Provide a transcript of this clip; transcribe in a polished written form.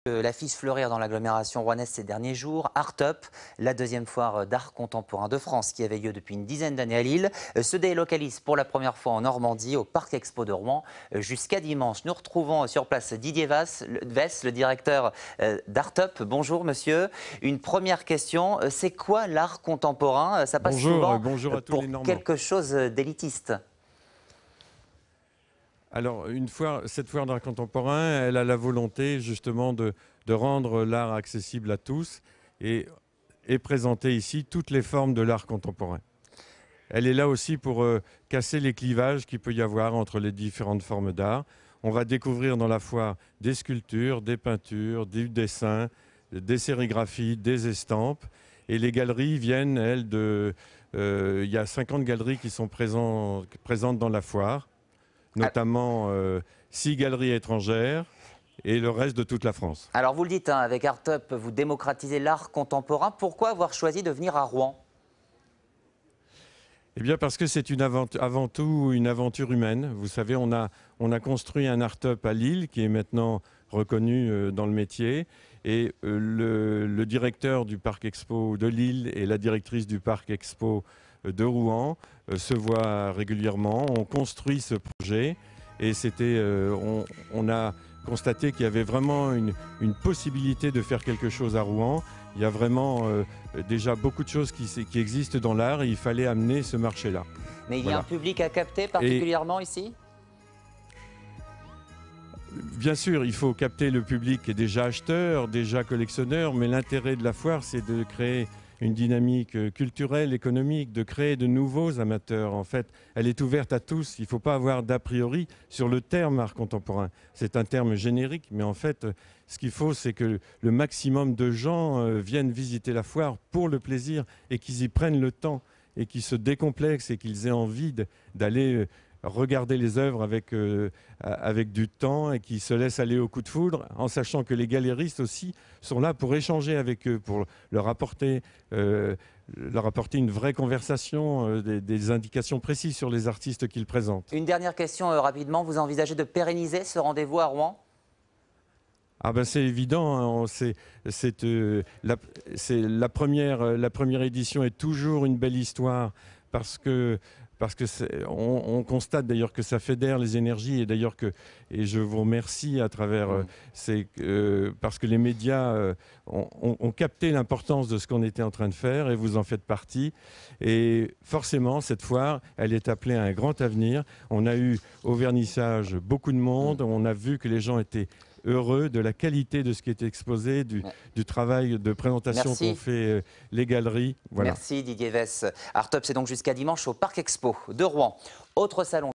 L'affiche fleurir dans l'agglomération rouennaise ces derniers jours. Art Up, la deuxième foire d'art contemporain de France qui avait lieu depuis une dizaine d'années à Lille, se délocalise pour la première fois en Normandie au Parc Expo de Rouen jusqu'à dimanche. Nous retrouvons sur place Didier Vess, le directeur d'Art Up. Bonjour monsieur. Une première question, c'est quoi l'art contemporain? Ça passe souvent bonjour à tous pour les Normands. quelque chose d'élitiste. Alors, cette foire d'art contemporain, elle a la volonté justement de rendre l'art accessible à tous et présenter ici toutes les formes de l'art contemporain. Elle est là aussi pour casser les clivages qu'il peut y avoir entre les différentes formes d'art. On va découvrir dans la foire des sculptures, des peintures, du dessin, des sérigraphies, des estampes. Et les galeries viennent, elles, il y a 50 galeries qui sont présentes dans la foire, notamment 6 galeries étrangères et le reste de toute la France. Alors vous le dites, avec Art Up, vous démocratisez l'art contemporain. Pourquoi avoir choisi de venir à Rouen? Eh bien parce que c'est avant tout une aventure humaine. Vous savez, on a construit un Art Up à Lille qui est maintenant reconnu dans le métier. Et le directeur du Parc Expo de Lille et la directrice du Parc Expo de Rouen se voient régulièrement. On construit ce projet et on a constaté qu'il y avait vraiment une possibilité de faire quelque chose à Rouen. Il y a vraiment déjà beaucoup de choses qui existent dans l'art et il fallait amener ce marché-là. Mais il y a un public à capter particulièrement ici? Bien sûr, il faut capter le public qui est déjà acheteur, déjà collectionneur, mais l'intérêt de la foire, c'est de créer une dynamique culturelle, économique, de créer de nouveaux amateurs. En fait, elle est ouverte à tous. Il ne faut pas avoir d'a priori sur le terme art contemporain. C'est un terme générique, mais en fait, ce qu'il faut, c'est que le maximum de gens viennent visiter la foire pour le plaisir et qu'ils y prennent le temps et qu'ils se décomplexent et qu'ils aient envie d'aller regarder les œuvres avec du temps et qui se laissent aller au coup de foudre, en sachant que les galéristes aussi sont là pour échanger avec eux, pour leur apporter une vraie conversation, des indications précises sur les artistes qu'ils présentent. Une dernière question rapidement, vous envisagez de pérenniser ce rendez-vous à Rouen? Ah ben c'est évident, hein, la première édition est toujours une belle histoire parce que on constate d'ailleurs que ça fédère les énergies et je vous remercie à travers parce que les médias ont capté l'importance de ce qu'on était en train de faire et vous en faites partie. Et forcément, cette foire, elle est appelée à un grand avenir. On a eu au vernissage beaucoup de monde, on a vu que les gens étaient heureux de la qualité de ce qui est exposé, du travail de présentation qu'ont fait les galeries. Voilà. Merci Didier Vess. Art Up, c'est donc jusqu'à dimanche au Parc Expo de Rouen. Autre salon.